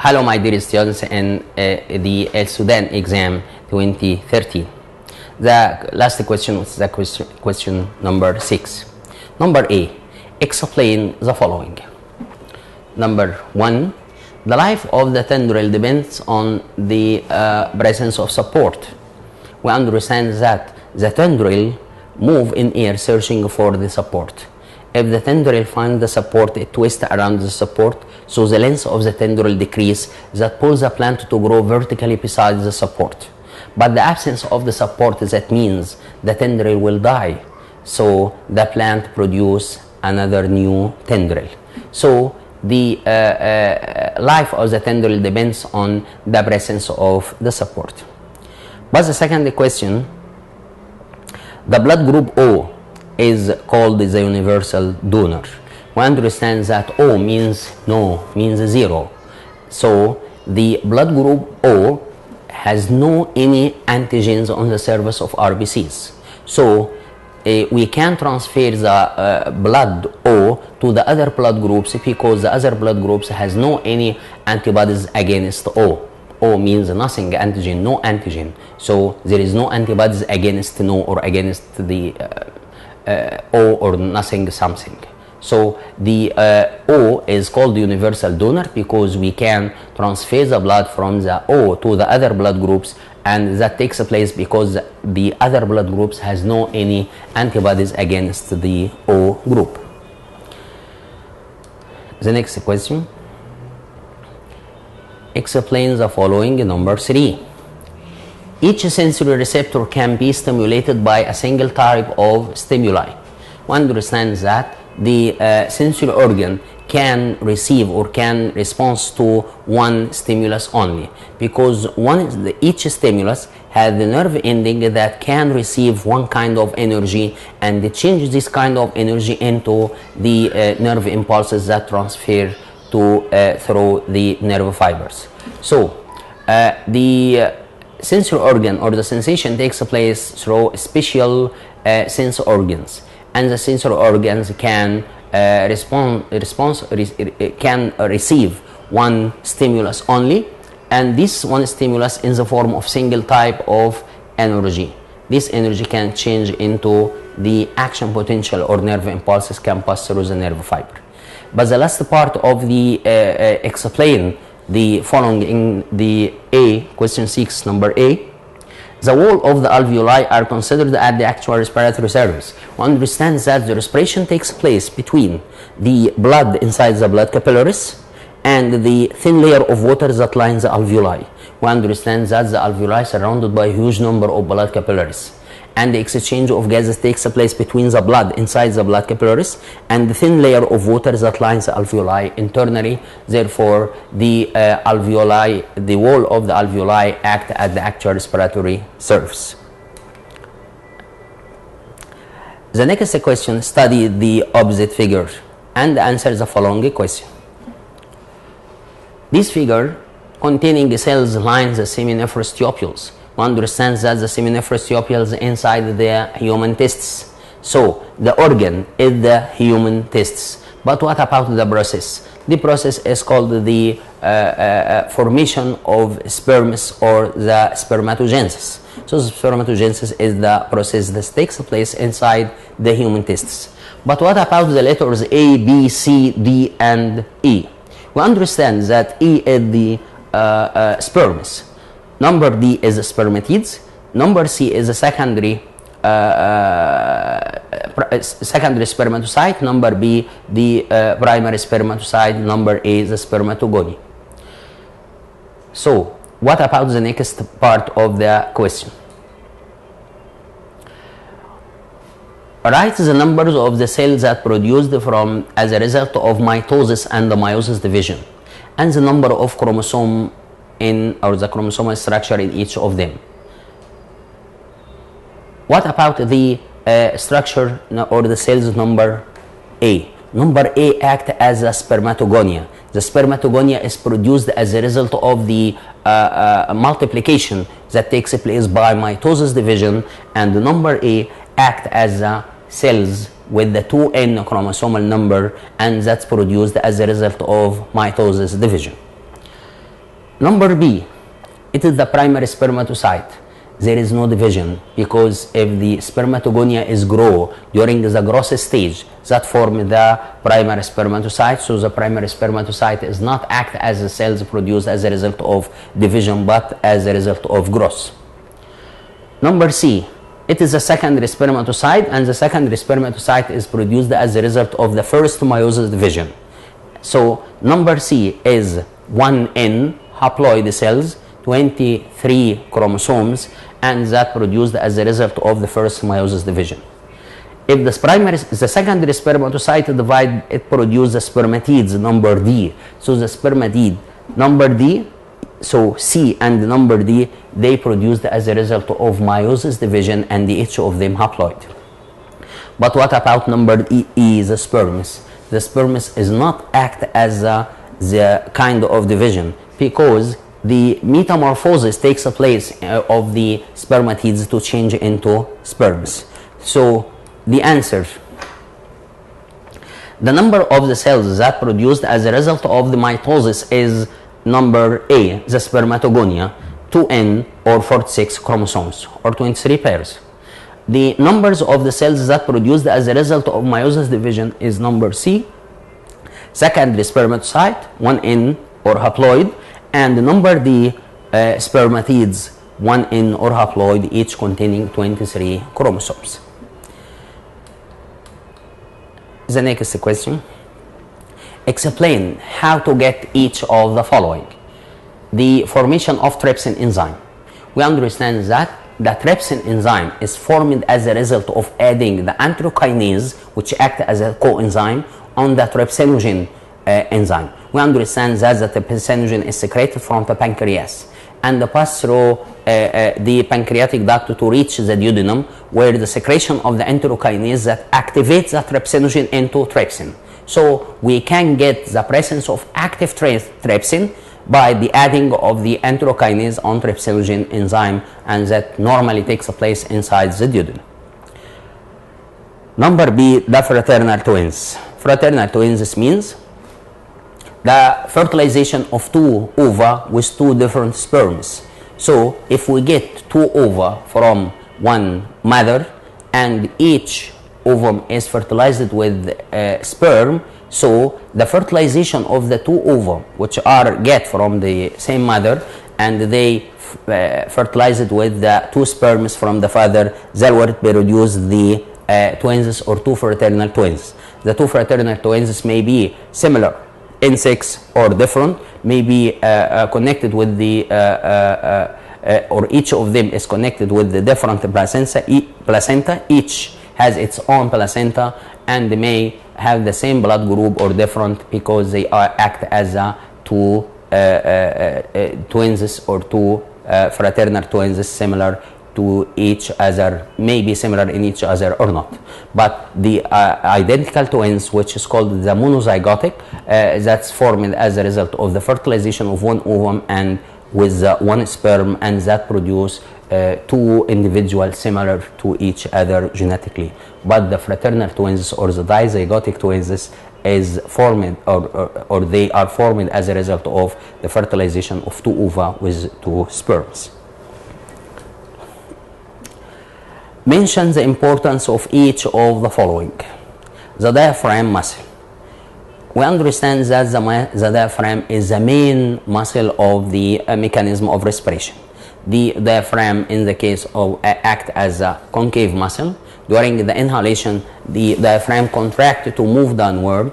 Hello my dear students in the El Sudan exam 2013. The last question was the question number 6. Number A, explain the following. Number 1, the life of the tendril depends on the presence of support. We understand that the tendril move in air searching for the support. If the tendril finds the support, it twists around the support, so the length of the tendril decreases, that pulls the plant to grow vertically beside the support. But the absence of the support, that means the tendril will die, so the plant produces another new tendril. So the life of the tendril depends on the presence of the support. But the second question, the blood group O is called the universal donor. We understand that O means no, means 0. So the blood group O has no any antigens on the surface of RBCs. So we can transfer the blood O to the other blood groups because the other blood groups has no any antibodies against O. O means nothing, antigen, no antigen. So there is no antibodies against no or against the O or nothing something. So the O is called the universal donor because we can transfer the blood from the O to the other blood groups, and that takes place because the other blood groups has no any antibodies against the O group. The next question, explain the following. Number 3. Each sensory receptor can be stimulated by a single type of stimuli. One understands that the sensory organ can receive or can respond to one stimulus only, because each stimulus has the nerve ending that can receive one kind of energy and change this kind of energy into the nerve impulses that transfer to through the nerve fibers. So the sensory organ or the sensation takes place through special sense organs, and the sensory organs can can receive one stimulus only, and this one stimulus in the form of single type of energy. This energy can change into the action potential or nerve impulses can pass through the nerve fiber. But the last part of the explain the following in the A, question 6, number A, the wall of the alveoli are considered at the actual respiratory surface. One understands that the respiration takes place between the blood inside the blood capillaries and the thin layer of water that lines the alveoli. One understands that the alveoli are surrounded by a huge number of blood capillaries, and the exchange of gases takes place between the blood inside the blood capillaries and the thin layer of water that lines the alveoli internally. Therefore, the alveoli, the wall of the alveoli act at the actual respiratory surface. The next question, study the opposite figure and answer the following question. This figure containing cells lines the seminiferous tubules. One understands that the seminiferous tubules inside the human testes. So the organ is the human testes. But what about the process? The process is called the formation of sperms or the spermatogenesis. So the spermatogenesis is the process that takes place inside the human testes. But what about the letters A, B, C, D, and E? We understand that E is the sperms. Number D is the spermatids. Number C is the secondary spermatocyte. Number B, the primary spermatocyte. Number A is the spermatogony. So, what about the next part of the question? Write the numbers of the cells that produced from as a result of mitosis and the meiosis division, and the number of chromosomes in or the chromosomal structure in each of them. What about the structure or the cells number A? Number A act as a spermatogonia. The spermatogonia is produced as a result of the multiplication that takes place by mitosis division, and the number A act as cells with the 2n chromosomal number, and that's produced as a result of mitosis division. Number B, it is the primary spermatocyte. There is no division, because if the spermatogonia is grow during the growth stage, that form the primary spermatocyte. So the primary spermatocyte is not act as the cells produced as a result of division, but as a result of growth. Number C, it is a secondary spermatocyte, and the secondary spermatocyte is produced as a result of the first meiosis division. So number C is 1N haploid cells, 23 chromosomes, and that produced as a result of the first meiosis division. If the secondary spermatocyte divide, it produces the spermatids number D. So the spermatid number D, so C and number D, they produced as a result of meiosis division, and each of them haploid. But what about number E, the sperms? The sperms is not act as the kind of division, because the metamorphosis takes place of the spermatids to change into sperms. So the answer, the number of the cells that produced as a result of the mitosis is number A, the spermatogonia, 2N or 46 chromosomes or 23 pairs. The numbers of the cells that produced as a result of meiosis division is number C, secondary spermatocyte, 1N or haploid, and number D, spermatids, 1N or haploid, each containing 23 chromosomes. The next question, explain how to get each of the following. The formation of trypsin enzyme. We understand that the trypsin enzyme is formed as a result of adding the enterokinase, which act as a coenzyme on the trypsinogen enzyme. We understand that the trypsinogen is secreted from the pancreas and pass through the pancreatic duct to reach the duodenum, where the secretion of the enterokinase that activates the trypsinogen into trypsin. So we can get the presence of active trypsin by the adding of the enterokinase on trypsinogen enzyme, and that normally takes place inside the duodenum. Number B, the fraternal twins. Fraternal twins means the fertilization of two ova with two different sperms. So if we get two ova from one mother and each ovum is fertilized with sperm, so the fertilization of the two ova, which are get from the same mother, and they fertilized with the two sperms from the father, that will produce the twins or two fraternal twins. The two fraternal twins may be similar in sex or different, may be connected with the or each of them is connected with the different placenta. Each has its own placenta, and they may have the same blood group or different, because they act as two twins or two fraternal twins similar to each other, may be similar in each other or not. But the identical twins, which is called the monozygotic, that's formed as a result of the fertilization of one ovum and with one sperm, and that produce two individuals similar to each other genetically. But the fraternal twins or the dizygotic twins is formed or they are formed as a result of the fertilization of two ova with two sperms. Mention the importance of each of the following. The diaphragm muscle. We understand that the diaphragm is the main muscle of the mechanism of respiration. The diaphragm, in the case of act as a concave muscle. During the inhalation, the diaphragm contracts to move downward,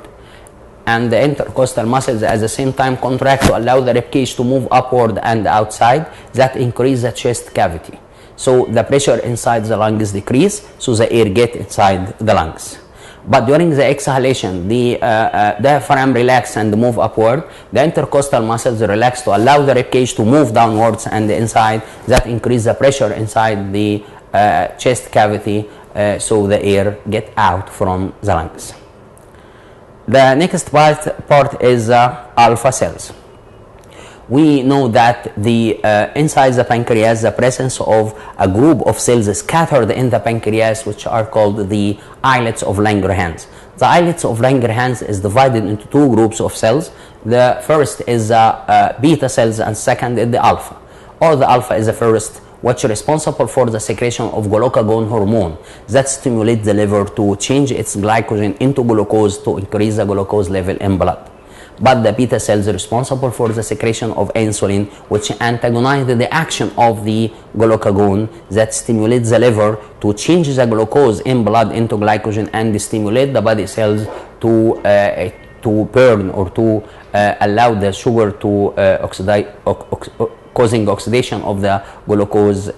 and the intercostal muscles at the same time contract to allow the ribcage to move upward and outside. That increase the chest cavity. So the pressure inside the lungs decrease, so the air get inside the lungs. But during the exhalation, the diaphragm relax and move upward. The intercostal muscles relax to allow the ribcage to move downwards and inside. That increase the pressure inside the chest cavity, so the air get out from the lungs. The next part is alpha cells. We know that the inside the pancreas, the presence of a group of cells scattered in the pancreas, which are called the islets of Langerhans. The islets of Langerhans is divided into two groups of cells. The first is the beta cells and second is the alpha. Or the alpha is the first, which is responsible for the secretion of glucagon hormone that stimulates the liver to change its glycogen into glucose to increase the glucose level in blood. But the beta cells are responsible for the secretion of insulin, which antagonizes the action of the glucagon that stimulates the liver to change the glucose in blood into glycogen and stimulate the body cells to burn or to allow the sugar to oxidize, causing oxidation of the glucose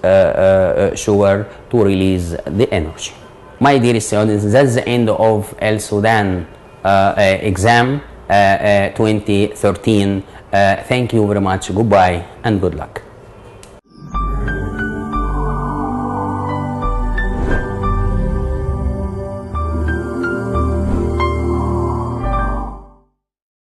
sugar to release the energy. My dear students, that's the end of El Sudan exam 2013. Thank you very much. Goodbye and good luck.